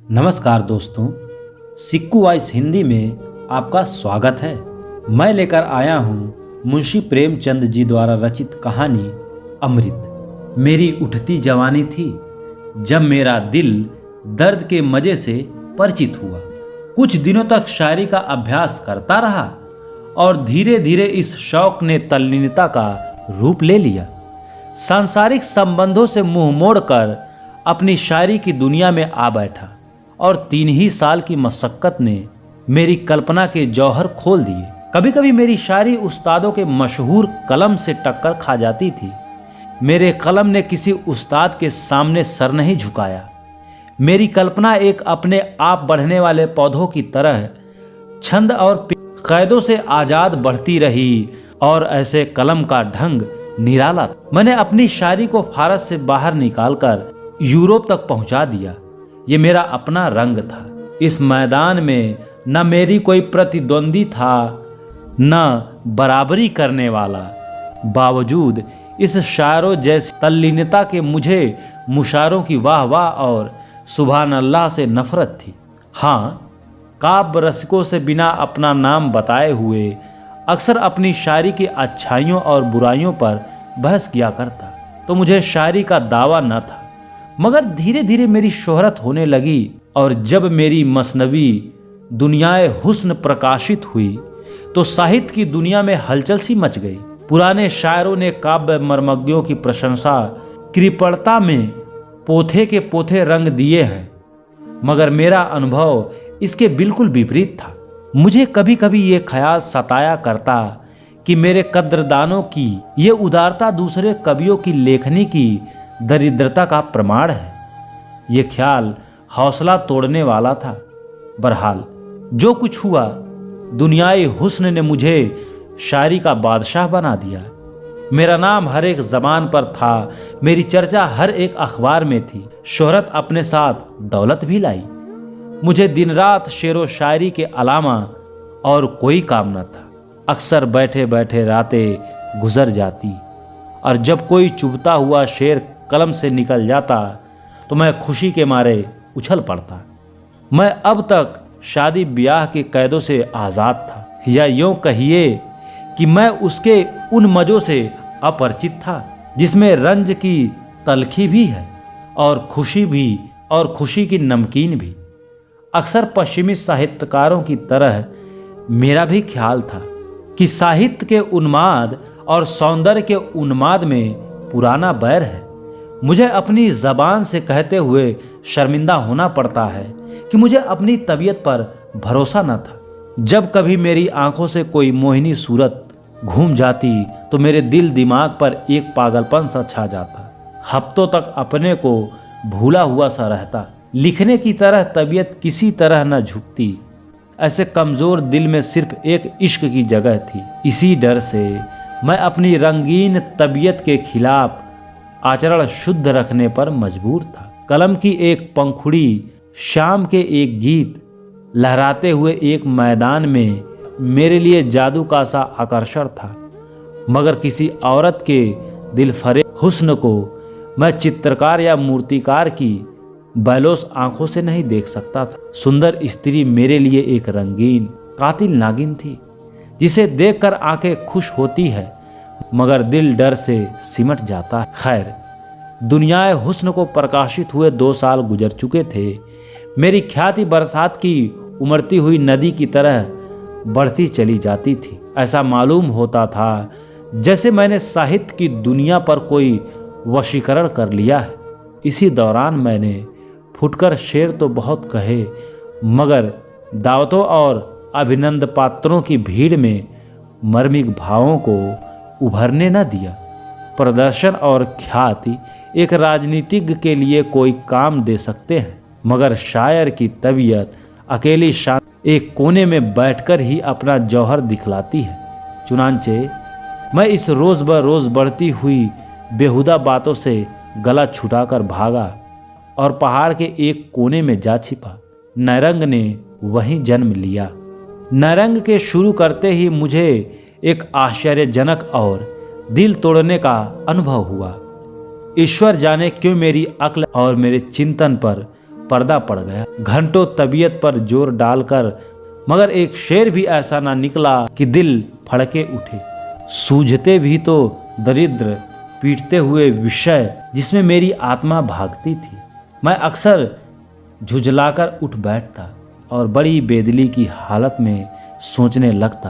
नमस्कार दोस्तों, सिक्कू वॉइस हिंदी में आपका स्वागत है। मैं लेकर आया हूँ मुंशी प्रेमचंद जी द्वारा रचित कहानी अमृत। मेरी उठती जवानी थी जब मेरा दिल दर्द के मजे से परिचित हुआ। कुछ दिनों तक शायरी का अभ्यास करता रहा और धीरे धीरे इस शौक ने तल्लीनता का रूप ले लिया। सांसारिक संबंधों से मुंह मोड़कर अपनी शायरी की दुनिया में आ बैठा और 3 ही साल की मशक्कत ने मेरी कल्पना के जौहर खोल दिए। कभी कभी मेरी शायरी उस्तादों के मशहूर कलम से टक्कर खा जाती थी। मेरे कलम ने किसी उस्ताद के सामने सर नहीं झुकाया। मेरी कल्पना एक अपने आप बढ़ने वाले पौधों की तरह छंद और कैदों से आजाद बढ़ती रही और ऐसे कलम का ढंग निराला। मैंने अपनी शायरी को फारस से बाहर निकालकर यूरोप तक पहुंचा दिया। ये मेरा अपना रंग था। इस मैदान में न मेरी कोई प्रतिद्वंदी था न बराबरी करने वाला। बावजूद इस शायरों जैसी तल्लीनता के मुझे मुशायरों की वाह वाह और सुभान अल्लाह से नफरत थी। हाँ, काव्य रसिकों से बिना अपना नाम बताए हुए अक्सर अपनी शायरी की अच्छाइयों और बुराइयों पर बहस किया करता, तो मुझे शायरी का दावा न था। मगर धीरे धीरे मेरी शोहरत होने लगी और जब मेरी मसनवी दुनियाए हुस्न प्रकाशित हुई तो साहित्य की दुनिया में हलचल सी मच गई। पुराने शायरों ने काव्य मर्मज्ञों की प्रशंसा कृपणता में पोथे के पोथे रंग दिए हैं, मगर मेरा अनुभव इसके बिल्कुल विपरीत था। मुझे कभी कभी ये ख्याल सताया करता कि मेरे कद्रदानों की ये उदारता दूसरे कवियों की लेखनी की दरिद्रता का प्रमाण है। ये ख्याल हौसला तोड़ने वाला था। बहरहाल जो कुछ हुआ, दुनियाई हुस्न ने मुझे शायरी का बादशाह बना दिया। मेरा नाम हर एक ज़बान पर था, मेरी चर्चा हर एक अखबार में थी। शोहरत अपने साथ दौलत भी लाई। मुझे दिन रात शेरो शायरी के अलावा और कोई काम न था। अक्सर बैठे बैठे रातें गुजर जाती और जब कोई चुभता हुआ शेर कलम से निकल जाता तो मैं खुशी के मारे उछल पड़ता। मैं अब तक शादी ब्याह के कैदों से आज़ाद था, या यूँ कहिए कि मैं उसके उन मज़ों से अपरिचित था जिसमें रंज की तलखी भी है और खुशी भी, और खुशी की नमकीन भी। अक्सर पश्चिमी साहित्यकारों की तरह मेरा भी ख्याल था कि साहित्य के उन्माद और सौंदर्य के उन्माद में पुराना बैर है। मुझे अपनी ज़बान से कहते हुए शर्मिंदा होना पड़ता है कि मुझे अपनी तबीयत पर भरोसा न था। जब कभी मेरी आंखों से कोई मोहिनी सूरत घूम जाती तो मेरे दिल दिमाग पर एक पागलपन सा छा जाता। हफ्तों तक अपने को भूला हुआ सा रहता। लिखने की तरह तबीयत किसी तरह न झुकती। ऐसे कमज़ोर दिल में सिर्फ एक इश्क की जगह थी। इसी डर से मैं अपनी रंगीन तबीयत के खिलाफ आचरण शुद्ध रखने पर मजबूर था। कलम की एक पंखुड़ी, शाम के एक गीत, लहराते हुए एक मैदान में मेरे लिए जादू का सा आकर्षण था। मगर किसी औरत के दिलफरेब हुस्न को मैं चित्रकार या मूर्तिकार की बैलोस आंखों से नहीं देख सकता था। सुंदर स्त्री मेरे लिए एक रंगीन कातिल नागिन थी जिसे देखकर आंखें खुश होती है मगर दिल डर से सिमट जाता है। खैर, दुनियाए हुस्न को प्रकाशित हुए 2 साल गुजर चुके थे। मेरी ख्याति बरसात की उमड़ती हुई नदी की तरह बढ़ती चली जाती थी। ऐसा मालूम होता था जैसे मैंने साहित्य की दुनिया पर कोई वशीकरण कर लिया है। इसी दौरान मैंने फुटकर शेर तो बहुत कहे, मगर दावतों और अभिनंद पात्रों की भीड़ में मर्मिक भावों को उभरने न दिया। प्रदर्शन और ख्याति एक राजनीतिज्ञ के लिए कोई काम दे सकते हैं, मगर शायर की तबीयत अकेली शांत एक कोने में बैठकर ही अपना जौहर दिखलाती है। चुनांचे मैं इस रोज़ ब रोज़ बढ़ती हुई बेहुदा बातों से गला छुटाकर भागा और पहाड़ के एक कोने में जा छिपा। नरंग ने वहीं जन्म लिया। नरंग के शुरू करते ही मुझे एक आश्चर्यजनक और दिल तोड़ने का अनुभव हुआ। ईश्वर जाने क्यों मेरी अक्ल और मेरे चिंतन पर पर्दा पड़ गया। घंटों तबीयत पर जोर डालकर मगर एक शेर भी ऐसा ना निकला कि दिल फड़के उठे। सूझते भी तो दरिद्र पीटते हुए विषय जिसमें मेरी आत्मा भागती थी। मैं अक्सर झुझलाकर उठ बैठता और बड़ी बेदिली की हालत में सोचने लगता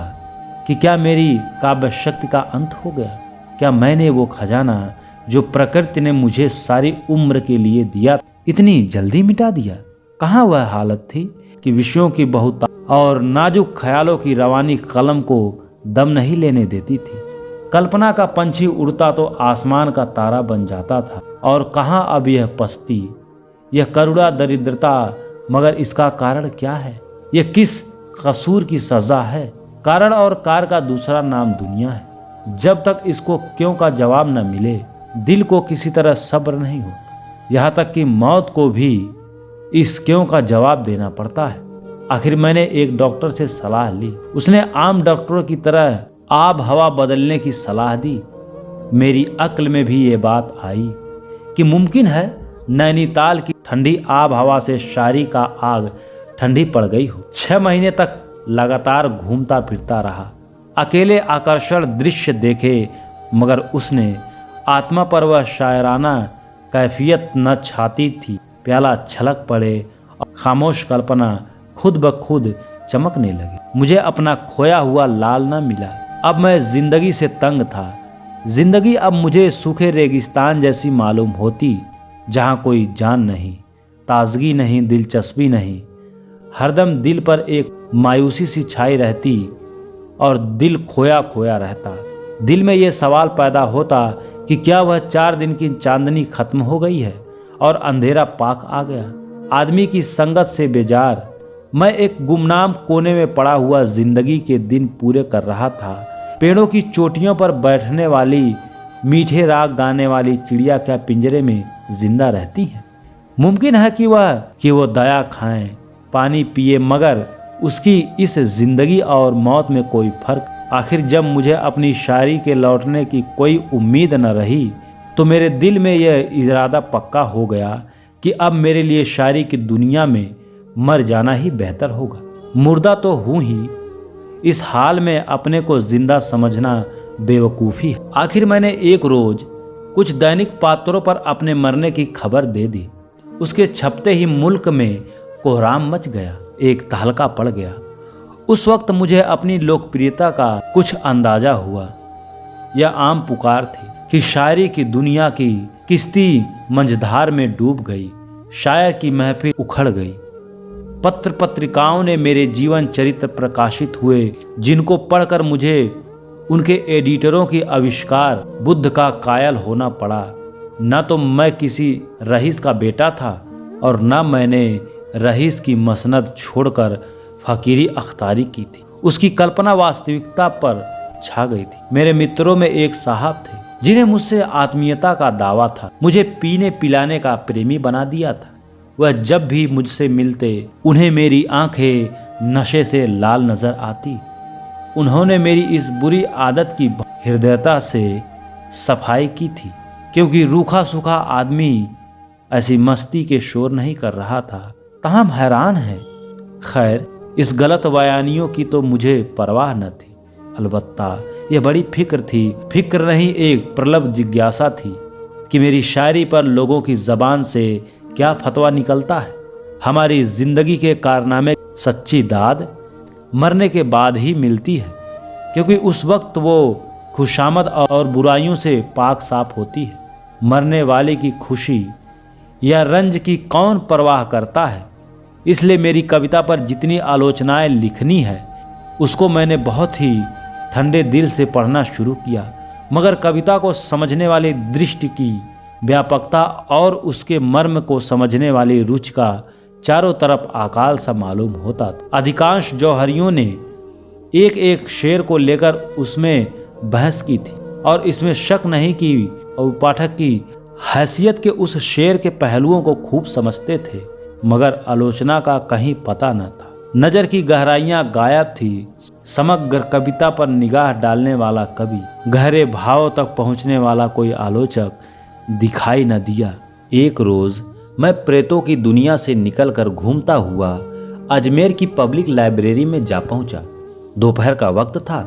कि क्या मेरी काव्य शक्ति का अंत हो गया? क्या मैंने वो खजाना जो प्रकृति ने मुझे सारी उम्र के लिए दिया इतनी जल्दी मिटा दिया? कहाँ वह हालत थी कि विषयों की बहुत और नाजुक ख्यालों की रवानी कलम को दम नहीं लेने देती थी। कल्पना का पंछी उड़ता तो आसमान का तारा बन जाता था। और कहाँ अब यह पस्ती, यह करुणा दरिद्रता? मगर इसका कारण क्या है? यह किस कसूर की सजा है? कारण और कार का दूसरा नाम दुनिया है। जब तक इसको क्यों का जवाब न मिले दिल को किसी तरह सब्र नहीं होता। यहाँ तक कि मौत को भी इस क्यों का जवाब देना पड़ता है। आखिर मैंने एक डॉक्टर से सलाह ली। उसने आम डॉक्टरों की तरह आब हवा बदलने की सलाह दी। मेरी अक्ल में भी ये बात आई कि मुमकिन है नैनीताल की ठंडी आब हवा से शायरी का आग ठंडी पड़ गई हो। 6 महीने तक लगातार घूमता फिरता रहा, अकेले आकर्षण दृश्य देखे, मगर उसने आत्मा पर वह शायराना कैफियत न छाती थी। प्याला छलक पड़े और खामोश कल्पना खुद ब खुद चमकने लगी। मुझे अपना खोया हुआ लाल न मिला। अब मैं जिंदगी से तंग था। जिंदगी अब मुझे सूखे रेगिस्तान जैसी मालूम होती, जहाँ कोई जान नहीं, ताजगी नहीं, दिलचस्पी नहीं। हरदम दिल पर एक मायूसी सी छाई रहती और दिल खोया खोया रहता। दिल में ये सवाल पैदा होता कि क्या वह 4 दिन की चांदनी खत्म हो गई है और अंधेरा पाक आ गया। आदमी की संगत से बेजार मैं एक गुमनाम कोने में पड़ा हुआ जिंदगी के दिन पूरे कर रहा था। पेड़ों की चोटियों पर बैठने वाली, मीठे राग गाने वाली चिड़िया क्या पिंजरे में जिंदा रहती है? मुमकिन है कि वो दया खाएं, पानी पिए, मगर उसकी इस जिंदगी और मौत में कोई फर्क। आखिर जब मुझे अपनी शायरी के लौटने की कोई उम्मीद न रही तो मेरे दिल में यह इरादा पक्का हो गया कि अब मेरे लिए शायरी की दुनिया में मर जाना ही बेहतर होगा। मुर्दा तो हूँ ही, इस हाल में अपने को जिंदा समझना बेवकूफ़ी है। आखिर मैंने एक रोज कुछ दैनिक पात्रों पर अपने मरने की खबर दे दी। उसके छपते ही मुल्क में कोहराम मच गया, एक तहलका पड़ गया। उस वक्त मुझे अपनी लोकप्रियता का कुछ अंदाजा हुआ। यह आम पुकार थी कि शायरी की दुनिया की किश्ती मंझधार में डूब गई, शायर की महफिल उखड़ गई। पत्र पत्रिकाओं ने मेरे जीवन चरित्र प्रकाशित हुए, जिनको पढ़कर मुझे उनके एडिटरों की आविष्कार बुद्ध का कायल होना पड़ा। न तो मैं किसी रईस का बेटा था और न मैंने रईस की मसनद छोड़कर फकीरी अख्तारी की थी। उसकी कल्पना वास्तविकता पर छा गई थी। मेरे मित्रों में एक साहब थे जिन्हें मुझसे आत्मीयता का दावा था। मुझे पीने पिलाने का प्रेमी बना दिया था। वह जब भी मुझसे मिलते उन्हें मेरी आंखें नशे से लाल नजर आती। उन्होंने मेरी इस बुरी आदत की हृदयता से सफाई की थी, क्योंकि रूखा सूखा आदमी ऐसी मस्ती के शोर नहीं कर रहा था। ताहम हैरान है। खैर, इस गलत बयानियों की तो मुझे परवाह न थी। अलबत्ता यह बड़ी फिक्र थी, फिक्र नहीं एक प्रबल जिज्ञासा थी कि मेरी शायरी पर लोगों की जबान से क्या फतवा निकलता है। हमारी जिंदगी के कारनामे सच्ची दाद मरने के बाद ही मिलती है, क्योंकि उस वक्त वो खुशामद और बुराइयों से पाक साफ होती है। मरने वाले की खुशी या रंज की कौन परवाह करता है। इसलिए मेरी कविता पर जितनी आलोचनाएं लिखनी है उसको मैंने बहुत ही ठंडे दिल से पढ़ना शुरू किया, मगर कविता को समझने वाली दृष्टि की व्यापकता और उसके मर्म को समझने वाली रुचि का चारों तरफ अकाल सा मालूम होता था। अधिकांश जौहरियों ने एक एक शेर को लेकर उसमें बहस की थी और इसमें शक नहीं कि पाठक की हैसियत के उस शेर के पहलुओं को खूब समझते थे, मगर आलोचना का कहीं पता न था। नजर की गहराइयां गायब थी। समग्र कविता पर निगाह डालने वाला कवि, गहरे भाव तक पहुंचने वाला कोई आलोचक दिखाई न दिया। एक रोज मैं प्रेतों की दुनिया से निकलकर घूमता हुआ अजमेर की पब्लिक लाइब्रेरी में जा पहुंचा। दोपहर का वक्त था।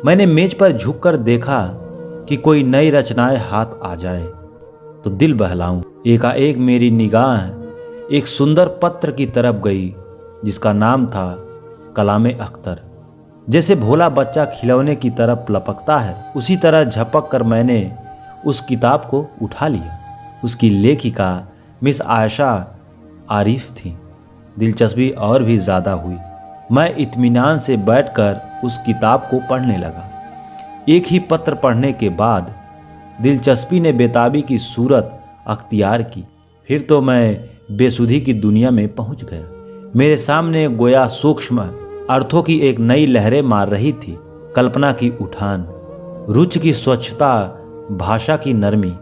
मैंने मेज पर झुककर देखा कि कोई नई रचनाएं हाथ आ जाए तो दिल बहलाऊं। एकाएक मेरी निगाह एक सुंदर पत्र की तरफ गई जिसका नाम था कलाम अख्तर। जैसे भोला बच्चा खिलौने की तरफ लपकता है, उसी तरह झपक कर मैंने उस किताब को उठा लिया। उसकी लेखिका मिस आयशा आरिफ थी। दिलचस्पी और भी ज़्यादा हुई। मैं इत्मीनान से बैठकर उस किताब को पढ़ने लगा। एक ही पत्र पढ़ने के बाद दिलचस्पी ने बेताबी की सूरत अख्तियार की। फिर तो मैं बेसुधी की दुनिया में पहुंच गया। मेरे सामने गोया सूक्ष्म अर्थों की एक नई लहरें मार रही थी। कल्पना की उठान, रुचि की स्वच्छता, भाषा की नरमी,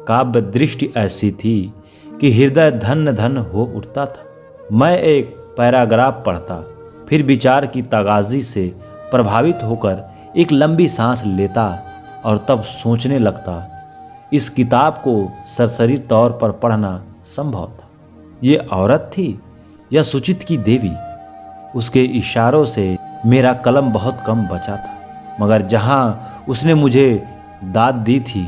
काव्य दृष्टि ऐसी थी कि हृदय धन्य धन्य हो उठता था। मैं एक पैराग्राफ पढ़ता, फिर विचार की तगाजी से प्रभावित होकर एक लंबी सांस लेता और तब सोचने लगता, इस किताब को सरसरी तौर पर पढ़ना संभव था। ये औरत थी या सुचित की देवी? उसके इशारों से मेरा कलम बहुत कम बचा था, मगर जहाँ उसने मुझे दाद दी थी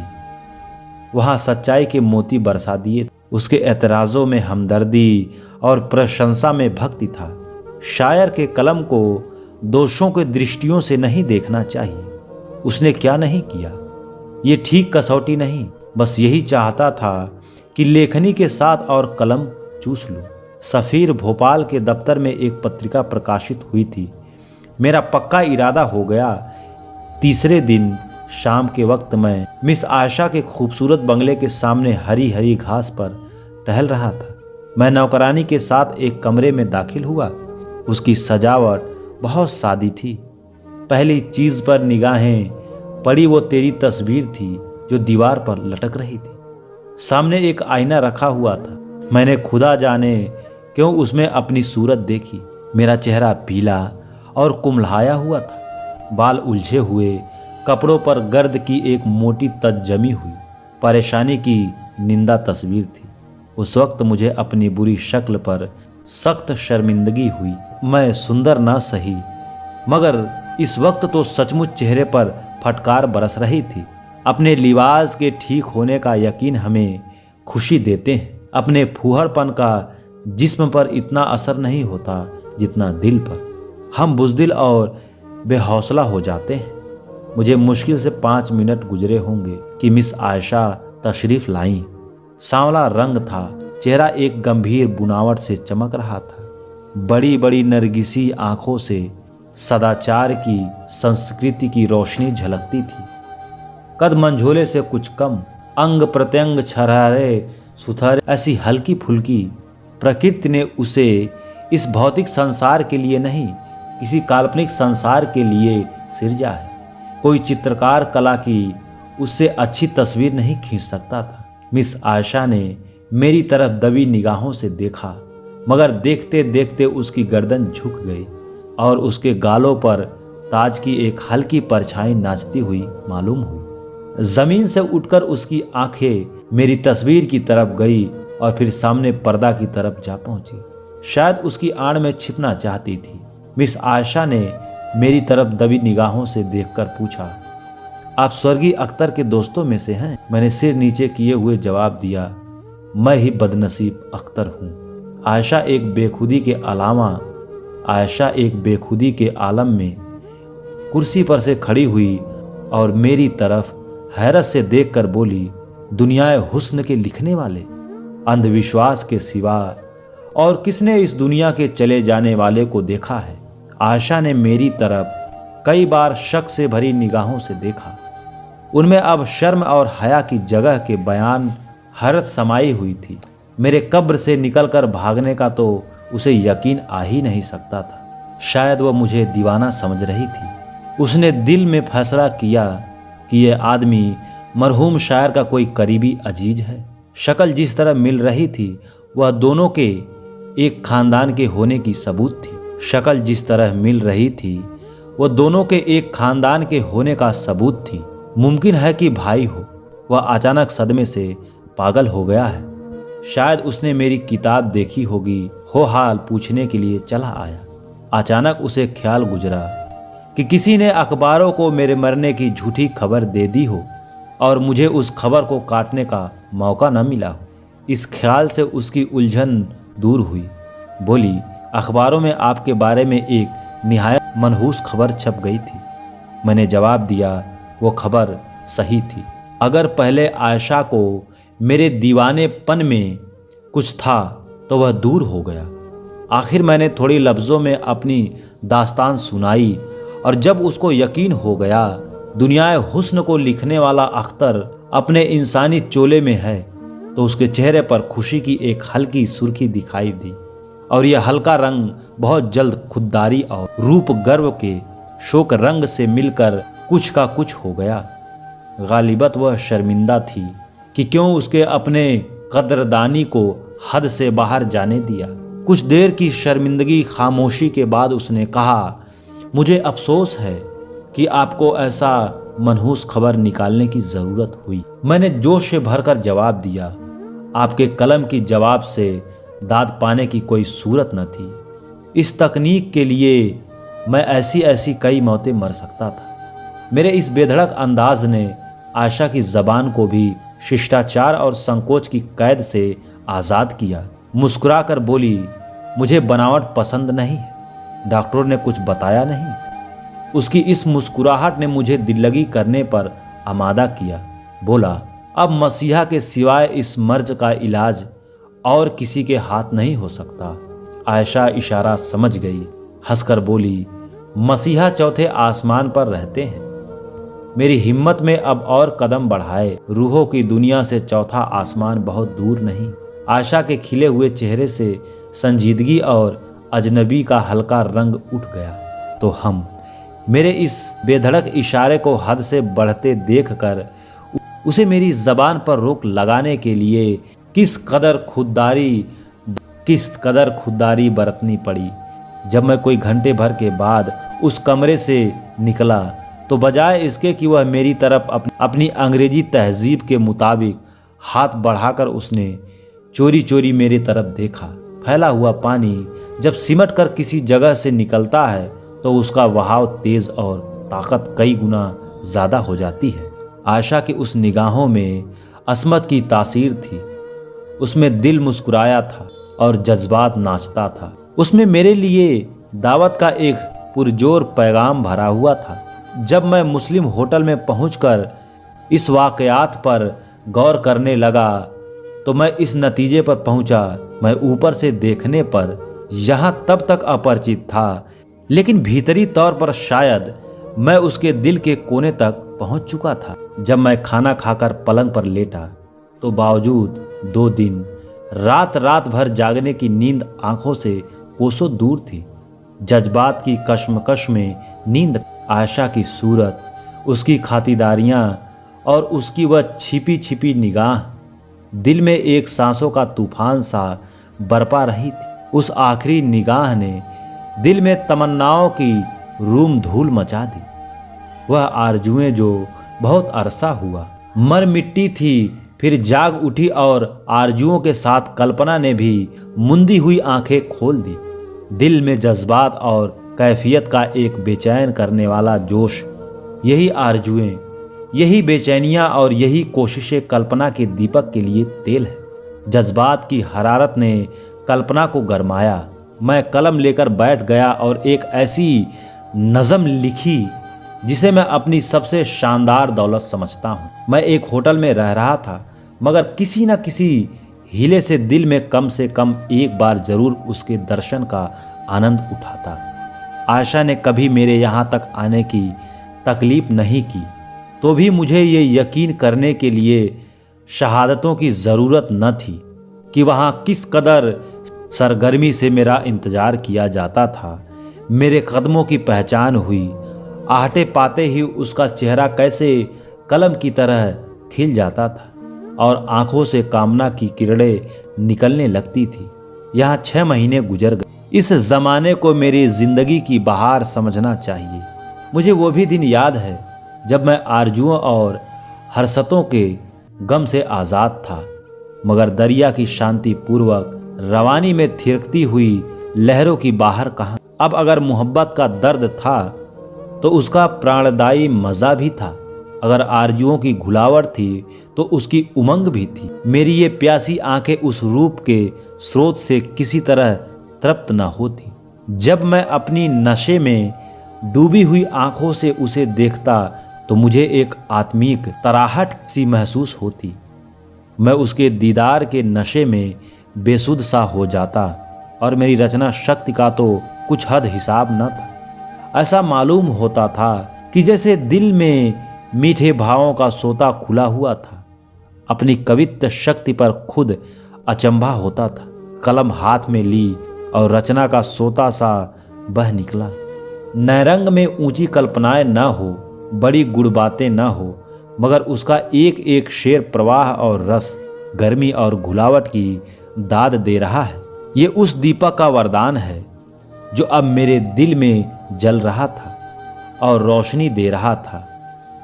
वहाँ सच्चाई के मोती बरसा दिए। उसके एतराज़ों में हमदर्दी और प्रशंसा में भक्ति था। शायर के कलम को दोषों के दृष्टियों से नहीं देखना चाहिए। उसने क्या नहीं किया, ये ठीक कसौटी नहीं, बस यही चाहता था कि लेखनी के साथ और कलम चूस लूं। सफ़ीर भोपाल के दफ्तर में एक पत्रिका प्रकाशित हुई थी। मेरा पक्का इरादा हो गया। तीसरे दिन शाम के वक्त मैं मिस आयशा के खूबसूरत बंगले के सामने हरी हरी घास पर टहल रहा था। मैं नौकरानी के साथ एक कमरे में दाखिल हुआ। उसकी सजावट बहुत सादी थी। पहली चीज़ पर निगाहें पड़ी वो तेरी तस्वीर थी जो दीवार पर लटक रही थी। सामने एक आईना रखा हुआ था। मैंने खुदा जाने क्यों उसमें अपनी सूरत देखी। मेरा चेहरा पीला और कुम्हलाया हुआ था। बाल उलझे हुए, कपड़ों पर गर्द की एक मोटी तज जमी हुई, परेशानी की निंदा तस्वीर थी। उस वक्त मुझे अपनी बुरी शक्ल पर सख्त शर्मिंदगी हुई। मैं सुंदर ना सही, मगर इस वक्त तो सचमुच चेहरे पर फटकार बरस रही थी। अपने लिबास के ठीक होने का यकीन हमें खुशी देते हैं। अपने फूहड़पन का जिस्म पर इतना असर नहीं होता जितना दिल पर। हम बुज़दिल और बेहौसला हो जाते हैं। मुझे मुश्किल से 5 मिनट गुजरे होंगे कि मिस आयशा तशरीफ लाईं। सांवला रंग था, चेहरा एक गंभीर बुनावट से चमक रहा था। बड़ी बड़ी नरगिसी आंखों से सदाचार की संस्कृति की रोशनी झलकती थी। कद मंझोले से कुछ कम, अंग प्रत्यंग छरारे सुथरे, ऐसी हल्की फुल्की। प्रकृति ने उसे इस भौतिक संसार के लिए नहीं, किसी काल्पनिक संसार के लिए सिरजा है। कोई चित्रकार कला की उससे अच्छी तस्वीर नहीं खींच सकता था। मिस आयशा ने मेरी तरफ दबी निगाहों से देखा, मगर देखते देखते उसकी गर्दन झुक गई और उसके गालों पर ताज की एक हल्की परछाई नाचती हुई मालूम हुई। जमीन से उठकर उसकी आंखें मेरी तस्वीर की तरफ गई और फिर सामने पर्दा की तरफ जा पहुंची। शायद उसकी आड़ में छिपना चाहती थी। मिस आयशा ने मेरी तरफ दबी निगाहों से देखकर पूछा, आप स्वर्गीय अख्तर के दोस्तों में से हैं? मैंने सिर नीचे किए हुए जवाब दिया, मैं ही बदनसीब अख्तर हूँ। आयशा एक बेखुदी के आलम में कुर्सी पर से खड़ी हुई और मेरी तरफ हैरत से देखकर बोली, दुनियाए हुस्न के लिखने वाले, अंधविश्वास के सिवा और किसने इस दुनिया के चले जाने वाले को देखा है? आयशा ने मेरी तरफ कई बार शक से भरी निगाहों से देखा। उनमें अब शर्म और हया की जगह के बयान हैरत समाई हुई थी। मेरे कब्र से निकलकर भागने का तो उसे यकीन आ ही नहीं सकता था। शायद वह मुझे दीवाना समझ रही थी। उसने दिल में फैसला किया कि यह आदमी मरहूम शायर का कोई करीबी अजीज है। शक्ल जिस तरह मिल रही थी वह दोनों के एक खानदान के होने की सबूत थी। शक्ल जिस तरह मिल रही थी वह दोनों के एक खानदान के होने का सबूत थी। मुमकिन है कि भाई हो। वह अचानक सदमे से पागल हो गया है। शायद उसने मेरी किताब देखी होगी, हो हाल पूछने के लिए चला आया। अचानक उसे ख्याल गुजरा कि किसी ने अखबारों को मेरे मरने की झूठी खबर दे दी हो और मुझे उस खबर को काटने का मौका न मिला हो। इस ख्याल से उसकी उलझन दूर हुई। बोली, अखबारों में आपके बारे में एक निहायत मनहूस खबर छप गई थी। मैंने जवाब दिया, वो खबर सही थी। अगर पहले आयशा को मेरे दीवानेपन में कुछ था तो वह दूर हो गया। आखिर मैंने थोड़ी लफ्ज़ों में अपनी दास्तान सुनाई और जब उसको यकीन हो गया दुनियाए हुस्न को लिखने वाला अख्तर अपने इंसानी चोले में है, तो उसके चेहरे पर खुशी की एक हल्की सुर्खी दिखाई दी और यह हल्का रंग बहुत जल्द खुददारी और रूप गर्व के शोक रंग से मिलकर कुछ का कुछ हो गया। गालिबत वह शर्मिंदा थी कि क्यों उसके अपने कदरदानी को हद से बाहर जाने दिया। कुछ देर की शर्मिंदगी खामोशी के बाद उसने कहा, मुझे अफसोस है कि आपको ऐसा मनहूस खबर निकालने की ज़रूरत हुई। मैंने जोश से भरकर जवाब दिया, आपके कलम की जवाब से दाद पाने की कोई सूरत न थी। इस तकनीक के लिए मैं ऐसी कई मौतें मर सकता था। मेरे इस बेधड़क अंदाज ने आयशा की ज़बान को भी शिष्टाचार और संकोच की कैद से आज़ाद किया। मुस्कुराकर बोली, मुझे बनावट पसंद नहीं है। डॉक्टरों ने कुछ बताया नहीं? उसकी इस मुस्कुराहट ने मुझे दिल्लगी करने पर आमादा किया। बोला, अब मसीहा के सिवाय इस मर्ज का इलाज और किसी के हाथ नहीं हो सकता। आयशा इशारा समझ गई, हंसकर बोली, मसीहा चौथे आसमान पर रहते हैं। मेरी हिम्मत में अब और कदम बढ़ाए। रूहों की दुनिया से चौथा आसमान बहुत दूर नहीं। आयशा के खिले हुए चेहरे से संजीदगी और अजनबी का हल्का रंग उठ गया। तो हम मेरे इस बेधड़क इशारे को हद से बढ़ते देखकर उसे मेरी ज़बान पर रोक लगाने के लिए किस कदर खुददारी बरतनी पड़ी। जब मैं कोई घंटे भर के बाद उस कमरे से निकला तो बजाय इसके कि वह मेरी तरफ अपनी अंग्रेजी तहजीब के मुताबिक हाथ बढ़ाकर उसने चोरी चोरी मेरी तरफ देखा। फैला हुआ पानी जब सिमट कर किसी जगह से निकलता है तो उसका बहाव तेज और ताकत कई गुना ज़्यादा हो जाती है। आयशा की उस निगाहों में असमत की तासीर थी। उसमें दिल मुस्कुराया था और जज्बात नाचता था। उसमें मेरे लिए दावत का एक पुरजोर पैगाम भरा हुआ था। जब मैं मुस्लिम होटल में पहुंचकर इस वाक़यात पर गौर करने लगा तो मैं इस नतीजे पर पहुंचा, मैं ऊपर से देखने पर यहाँ तब तक अपरिचित था, लेकिन भीतरी तौर पर शायद मैं उसके दिल के कोने तक पहुंच चुका था। जब मैं खाना खाकर पलंग पर लेटा तो बावजूद 2 दिन रात भर जागने की नींद आंखों से कोसों दूर थी। जज्बात की कश्मकश में नींद आयशा की सूरत, उसकी खातिरदारियां और उसकी वह छिपी छिपी निगाह दिल में एक सांसों का तूफान सा बरपा रही थी। उस आखिरी निगाह ने दिल में तमन्नाओं की रूम धूल मचा दी। वह आरजुएं जो बहुत अरसा हुआ मर मिट्टी थी, फिर जाग उठी और आरजुओं के साथ कल्पना ने भी मुंदी हुई आंखें खोल दी। दिल में जज्बात और कैफियत का एक बेचैन करने वाला जोश, यही आरजुएं, यही बेचैनियां और यही कोशिशें कल्पना के दीपक के लिए तेल है। जज्बात की हरारत ने कल्पना को गरमाया। मैं कलम लेकर बैठ गया और एक ऐसी नज़म लिखी जिसे मैं अपनी सबसे शानदार दौलत समझता हूँ। मैं एक होटल में रह रहा था, मगर किसी न किसी हीले से दिल में कम से कम एक बार जरूर उसके दर्शन का आनंद उठाता। आयशा ने कभी मेरे यहाँ तक आने की तकलीफ नहीं की, तो भी मुझे ये यकीन करने के लिए शहादतों की ज़रूरत न थी कि वहाँ किस कदर सरगर्मी से मेरा इंतज़ार किया जाता था। मेरे कदमों की पहचान हुई। आहटे पाते ही उसका चेहरा कैसे कलम की तरह खिल जाता था और आंखों से कामना की किरणें निकलने लगती थी। यहाँ 6 महीने गुजर गए। इस ज़माने को मेरी ज़िंदगी की बहार समझना चाहिए। मुझे वो भी दिन याद है जब मैं आरजुओं और हरसतों के गम से आज़ाद था। मगर दरिया की शांति पूर्वक रवानी में थिरकती हुई लहरों की बाहर कहाँ। अब अगर मोहब्बत का दर्द था तो उसका प्राणदायी मजा भी था, अगर आरजुओं की घुलावट थी तो उसकी उमंग भी थी। मेरी ये प्यासी आंखें उस रूप के स्रोत से किसी तरह तृप्त न होती। जब मैं अपनी नशे में डूबी हुई आंखों से उसे देखता तो मुझे एक आत्मिक तराहट सी महसूस होती। मैं उसके दीदार के नशे में बेसुध सा हो जाता और मेरी रचना शक्ति का तो कुछ हद हिसाब न था। ऐसा मालूम होता था कि जैसे दिल में मीठे भावों का सोता खुला हुआ था। अपनी कवित्व शक्ति पर खुद अचंभा होता था। कलम हाथ में ली और रचना का सोता सा बह निकला। नैरंग में ऊंची कल्पनाएं न हो, बड़ी गुड़ बातें न हो, मगर उसका एक एक शेर प्रवाह और रस, गर्मी और घुलावट की दाद दे रहा है। ये उस दीपक का वरदान है जो अब मेरे दिल में जल रहा था और रोशनी दे रहा था।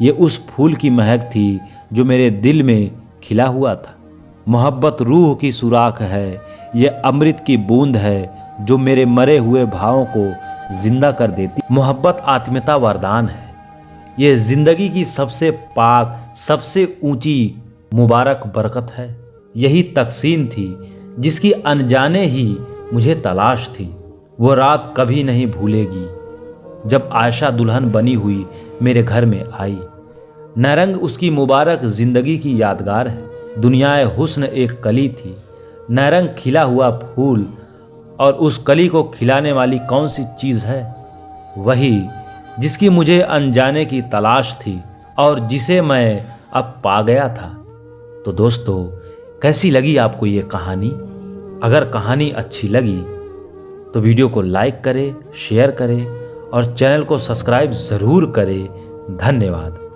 ये उस फूल की महक थी जो मेरे दिल में खिला हुआ था। मोहब्बत रूह की सुराख है, ये अमृत की बूंद है जो मेरे मरे हुए भावों को जिंदा कर देती। मोहब्बत आत्मीयता वरदान है, ये जिंदगी की सबसे पाक, सबसे ऊंची मुबारक बरकत है। यही तकसीम थी जिसकी अनजाने ही मुझे तलाश थी। वो रात कभी नहीं भूलेगी जब आयशा दुल्हन बनी हुई मेरे घर में आई। नैरंग उसकी मुबारक जिंदगी की यादगार है। दुनियाए हुस्न एक कली थी, नैरंग खिला हुआ फूल, और उस कली को खिलाने वाली कौन सी चीज़ है? वही जिसकी मुझे अनजाने की तलाश थी और जिसे मैं अब पा गया था। तो दोस्तों, कैसी लगी आपको ये कहानी? अगर कहानी अच्छी लगी तो वीडियो को लाइक करें, शेयर करें और चैनल को सब्सक्राइब ज़रूर करें। धन्यवाद।